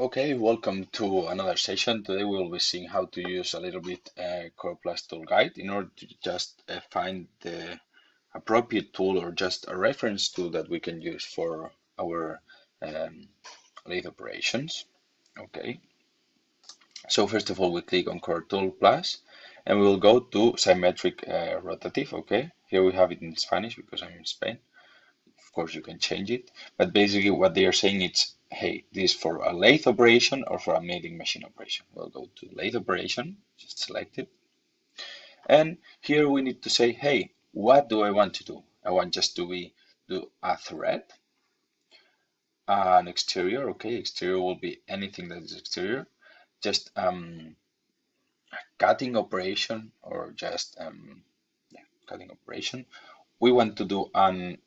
Okay, welcome to another session. Today we will be seeing how to use a little bit CoroPlus ToolGuide in order to just find the appropriate tool or just a reference tool that we can use for our um, lathe operations. Okay, so first of all we click on Core Tool Plus and we will go to symmetric rotative. Okay, here we have it in Spanish because I'm in Spain. Of course, you can change it, but basically what they are saying is, hey, this is for a lathe operation or for a milling machine operation. We'll go to lathe operation, just select it. And here we need to say, hey, what do I want to do? I want just to do a thread, an exterior. Okay, exterior will be anything that is exterior. Just cutting operation or just yeah, cutting operation. We want to do an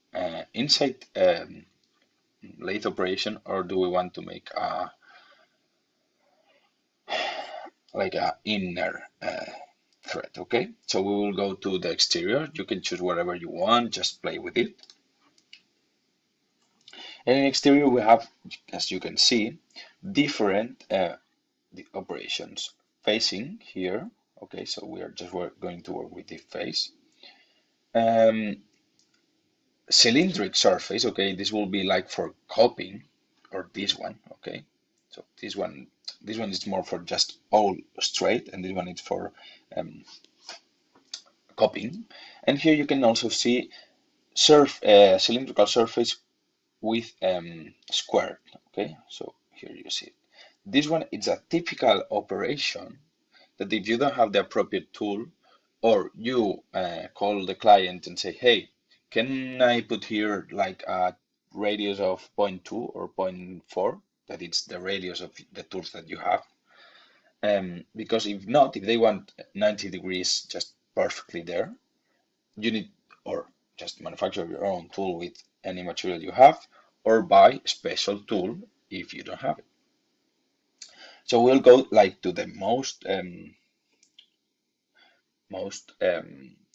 inside lathe operation, or do we want to make a like a inner thread? Okay, so we will go to the exterior. You can choose whatever you want, just play with it. And in exterior we have, as you can see, different the operations facing here. Okay, so we are just going to work with the face. Cylindric surface. Okay, this will be like for copying, or this one. Okay, so this one is more for just all straight, and this one is for um, copying. And here you can also see cylindrical surface with squared. Okay, so here you see it. This one is a typical operation that if you don't have the appropriate tool, or you call the client and say, hey, can I put here like a radius of 0.2 or 0.4? That it's the radius of the tools that you have. Because if not, if they want 90 degrees just perfectly there, you need or just manufacture your own tool with any material you have, or buy a special tool if you don't have it. So we'll go like to the most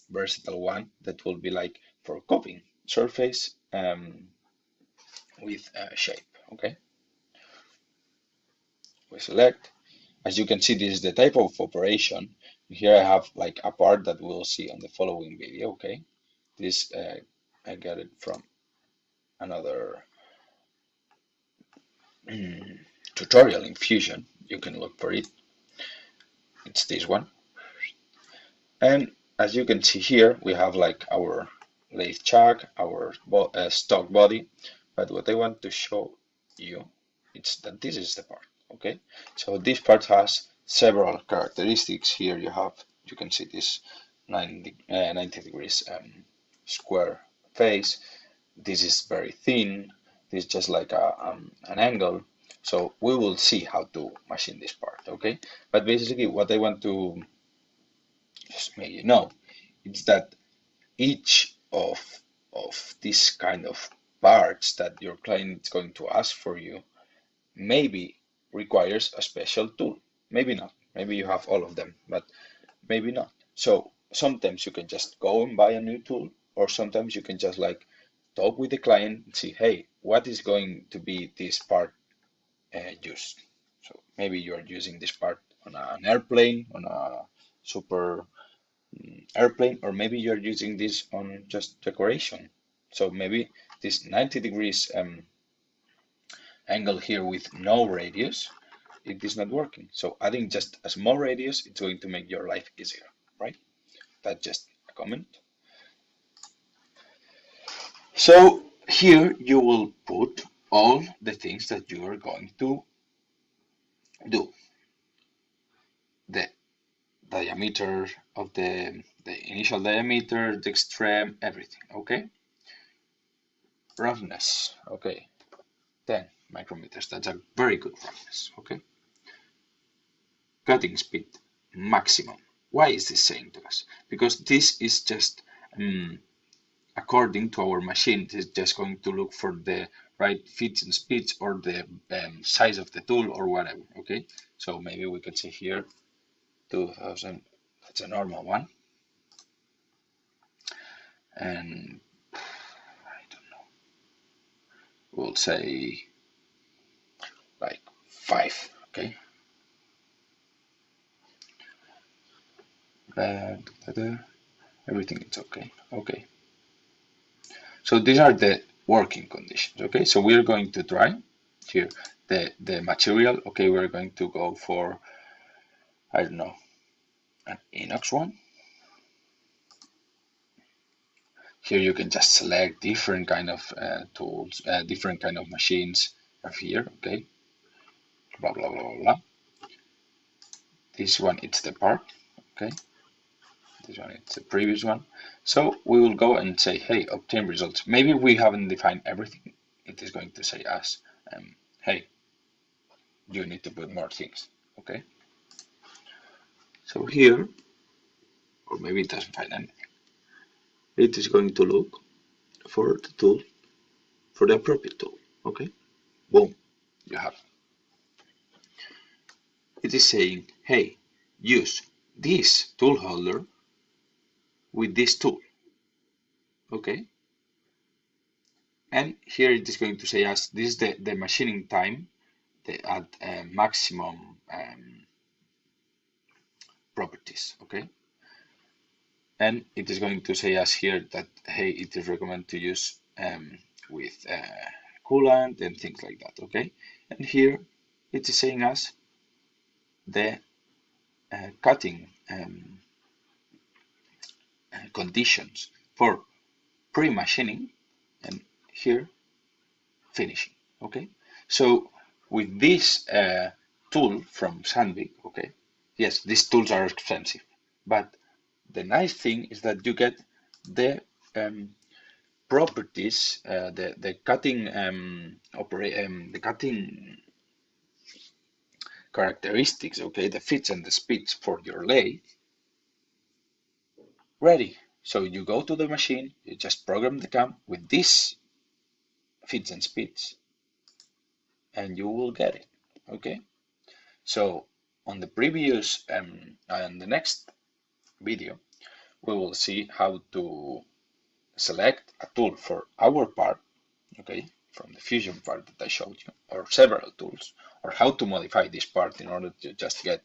versatile one that will be like for copying surface with shape. Okay, we select. As you can see, this is the type of operation. Here I have like a part that we'll see on the following video. Okay, this I got it from another tutorial in Fusion. You can look for it. It's this one. And as you can see here, we have like our lathe chuck, our stock body. But what I want to show you is that this is the part. Okay, so this part has several characteristics. Here you can see this 90 degrees square face. This is very thin. This is just like an angle. So we will see how to machine this part. Okay, but basically what I want to just make you know is that each of these kind of parts that your client is going to ask for you maybe requires a special tool. Maybe not. Maybe you have all of them, but maybe not. So sometimes you can just go and buy a new tool, or sometimes you can just like talk with the client and see, hey, what is going to be this part used? So maybe you are using this part on an airplane, on a super airplane, or maybe you're using this on just decoration. So maybe this 90 degrees angle here with no radius, it is not working. So adding just a small radius, it's going to make your life easier, right? That's just a comment. So here you will put all the things that you are going to do. The diameter of the initial diameter, the extreme, everything, okay? Roughness, okay, 10 micrometers. That's a very good roughness, okay? Cutting speed, maximum. Why is this saying to us? Because this is just according to our machine, it is just going to look for the right fits and speeds, or the size of the tool, or whatever, okay? So maybe we can see here 2000, that's a normal one. And I don't know, we'll say like 5. Okay. Everything is okay. Okay. So these are the working conditions. Okay. So we're going to try here the material. Okay. We're going to go for, I don't know, an inox one. Here you can just select different kind of tools, different kind of machines of here. Okay. Blah blah blah blah blah. This one it's the part. Okay. This one it's the previous one. So we will go and say, hey, obtain results. Maybe we haven't defined everything. It is going to say us, hey, you need to put more things. Okay. So here, or maybe it doesn't find anything. It is going to look for the tool, for the appropriate tool. Okay. Boom. You have. It is saying, hey, use this tool holder with this tool. Okay. And here it is going to say us, this is the machining time at maximum properties. Okay. And it is going to say us here that, hey, it is recommended to use with coolant and things like that. Okay. And here it is saying us the cutting conditions for pre-machining and here finishing. Okay. So with this tool from Sandvik, okay, yes, these tools are expensive, but the nice thing is that you get the properties, the cutting the cutting characteristics, okay, the fits and the speeds for your lathe ready. So you go to the machine, you just program the cam with these fits and speeds, and you will get it. Okay. So on the previous and the next video, we will see how to select a tool for our part, okay, from the fusion part that I showed you, or several tools, or how to modify this part in order to just get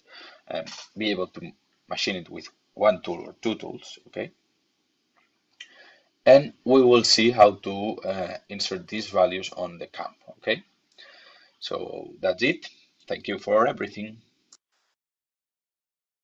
be able to machine it with one tool or two tools, okay. And we will see how to insert these values on the cam, okay. So that's it. Thank you for everything.